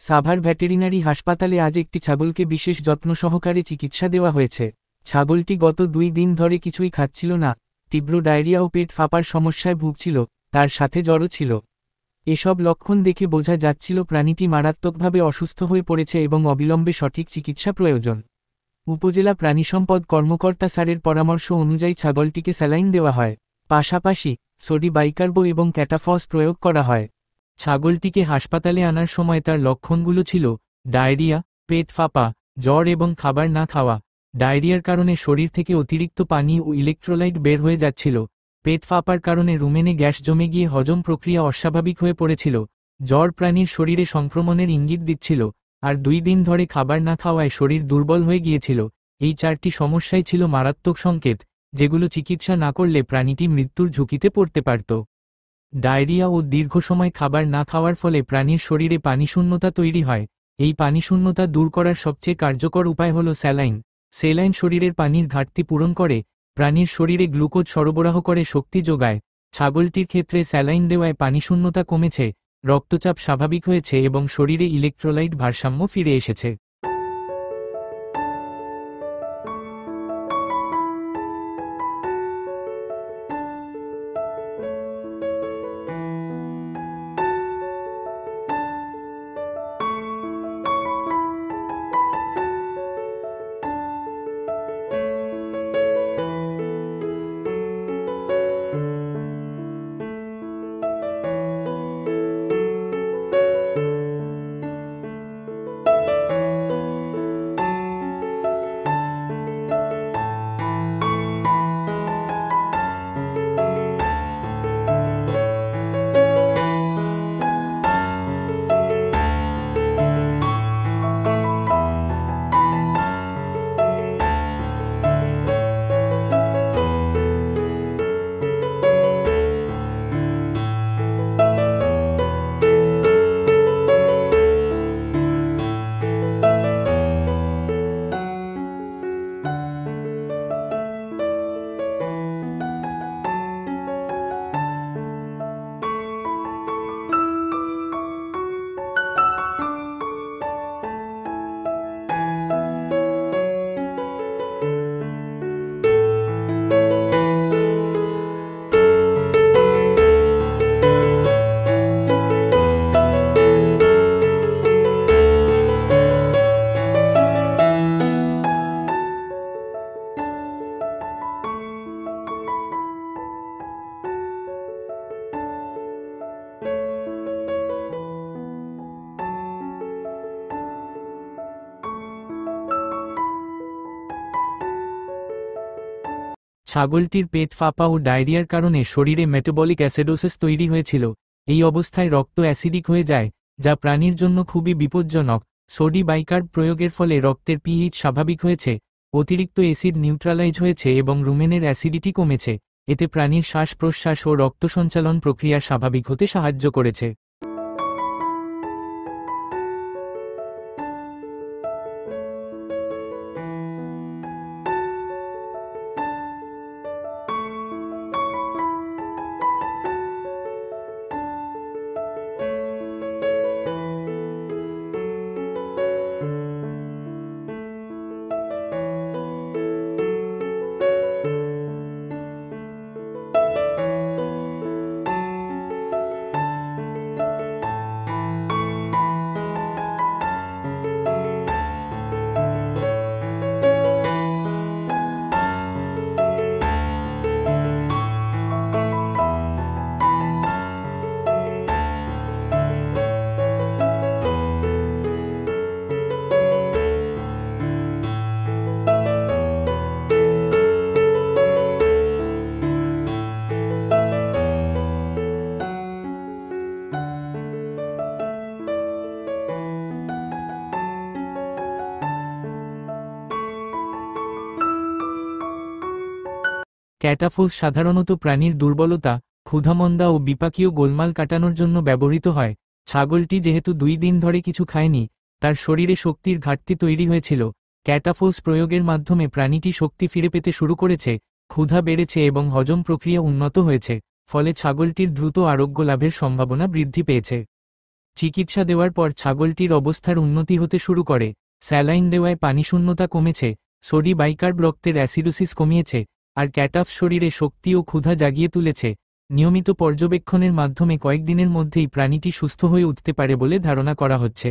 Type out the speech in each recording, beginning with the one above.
Savar veterinary হাসপাতালে আজ একটি ছাগলকে বিশেষ যত্ন সহকারে চিকিৎসা দেওয়া হয়েছে। ছাগলটি গত 2 দিন ধরে কিছুই খাচ্ছিল না, তীব্র ডায়রিয়া ও পেট ফাঁপার সমস্যায় ভুগছিল, তার সাথে জ্বরও ছিল। এসব লক্ষণ দেখে বোঝা যাচ্ছিল প্রাণীটি মারাত্মকভাবে অসুস্থ হয়ে পড়েছে এবং অবিলম্বে সঠিক চিকিৎসা প্রয়োজন। উপজেলা প্রাণিসম্পদ কর্মকর্তা স্যারের পরামর্শ অনুযায়ী ছাগলটিকে স্যালাইন দেওয়া হয়, পাশাপাশি সোডি বাইকার্বো এবং ক্যাটাফস প্রয়োগ করা হয়। ছাগলটিকে হাসপাতালে আনার সময় তার লক্ষণগুলো ছিল ডায়রিয়া, পেট ফাঁপা, জ্বর এবং খাবার না খাওয়া। ডায়রিয়ার কারণে শরীর থেকে অতিরিক্ত পানি ও ইলেকট্রোলাইট বের হয়ে যাচ্ছিল। পেট ফাঁপার কারণে রুমেনে গ্যাস জমে গিয়ে হজম প্রক্রিয়া অস্বাভাবিক হয়ে পড়েছিল। জ্বর প্রাণীর শরীরে সংক্রমণের ইঙ্গিত দিচ্ছিল, আর 2 দিন ধরে খাবার না খাওয়ায় শরীর দুর্বল হয়ে গিয়েছিল। এই 4টি সমস্যাই ছিল মারাত্মক সংকেত, যেগুলো চিকিৎসা না করলে প্রাণীটি মৃত্যুর ঝুঁকিতে পড়তে পারত। ডায়রিয়া ও দীর্ঘ সময় খাবার না খাওয়ার ফলে প্রাণীর শরীরে পানিশূন্যতা তৈরি হয়। এই পানিশূন্যতা দূর করার সবচেয়ে কার্যকর উপায় হল স্যালাইন। স্যালাইন শরীরের পানির ঘাটতি পূরণ করে, প্রাণীর শরীরে গ্লুকোজ সরবরাহ করে শক্তি যোগায়। ছাগলটির ক্ষেত্রে স্যালাইন দেওয়ায় পানিশূন্যতা কমেছে, রক্তচাপ স্বাভাবিক হয়েছে এবং শরীরে ইলেকট্রোলাইট ভারসাম্য ফিরে এসেছে। ছাগলটির পেট ফাঁপা ও ডায়রিয়ার কারণে শরীরে মেটাবলিক অ্যাসিডোসিস তৈরি হয়েছিল। এই অবস্থায় রক্ত অ্যাসিডিক হয়ে যায়, যা প্রাণীর জন্য খুবই বিপজ্জনক। সোডি বাইকার্ব প্রয়োগের ফলে রক্তের পিএইচ স্বাভাবিক হয়েছে, অতিরিক্ত অ্যাসিড নিউট্রালাইজ হয়েছে এবং রুমেনের অ্যাসিডিটি কমেছে। এতে প্রাণীর শ্বাস প্রশ্বাস ও রক্ত সঞ্চালন প্রক্রিয়া স্বাভাবিক হতে সাহায্য করেছে। ক্যাটাফোস সাধারণত প্রাণীর দুর্বলতা, ক্ষুধামন্দা ও বিপাকীয় গোলমাল কাটানোর জন্য ব্যবহৃত হয়। ছাগলটি যেহেতু 2 দিন ধরে কিছু খায়নি, তার শরীরে শক্তির ঘাটতি তৈরি হয়েছিল। ক্যাটাফোস প্রয়োগের মাধ্যমে প্রাণীটি শক্তি ফিরে পেতে শুরু করেছে, ক্ষুধা বেড়েছে এবং হজম প্রক্রিয়া উন্নত হয়েছে, ফলে ছাগলটির দ্রুত আরোগ্য লাভের সম্ভাবনা বৃদ্ধি পেয়েছে। চিকিৎসা দেওয়ার পর ছাগলটির অবস্থার উন্নতি হতে শুরু করে। স্যালাইন দেওয়ায় পানিশূন্যতা কমেছে, সোডি বাইকার্ব রক্তের অ্যাসিডোসিস কমিয়েছে, আর ক্যাটাফ শরীরে শক্তি ও ক্ষুধা জাগিয়ে তুলেছে। নিয়মিত পর্যবেক্ষণের মাধ্যমে কয়েকদিনের মধ্যেই প্রাণীটি সুস্থ হয়ে উঠতে পারে বলে ধারণা করা হচ্ছে।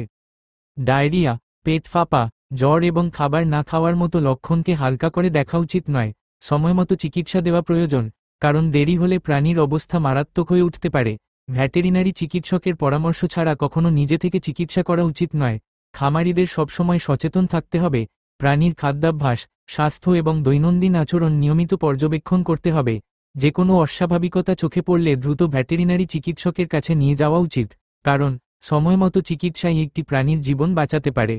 ডায়রিয়া, পেট ফাঁপা, জ্বর এবং খাবার না খাওয়ার মতো লক্ষণকে হালকা করে দেখা উচিত নয়। সময়মতো চিকিৎসা দেওয়া প্রয়োজন, কারণ দেরি হলে প্রাণীর অবস্থা মারাত্মক হয়ে উঠতে পারে। ভেটেরিনারি চিকিৎসকের পরামর্শ ছাড়া কখনো নিজে থেকে চিকিৎসা করা উচিত নয়। খামারিদের সবসময় সচেতন থাকতে হবে। প্রাণীর খাদ্যাভ্যাস, স্বাস্থ্য এবং দৈনন্দিন আচরণ নিয়মিত পর্যবেক্ষণ করতে হবে। যে কোনো অস্বাভাবিকতা চোখে পড়লে দ্রুত ভেটেরিনারি চিকিৎসকের কাছে নিয়ে যাওয়া উচিত, কারণ সময়মতো চিকিৎসাই একটি প্রাণীর জীবন বাঁচাতে পারে।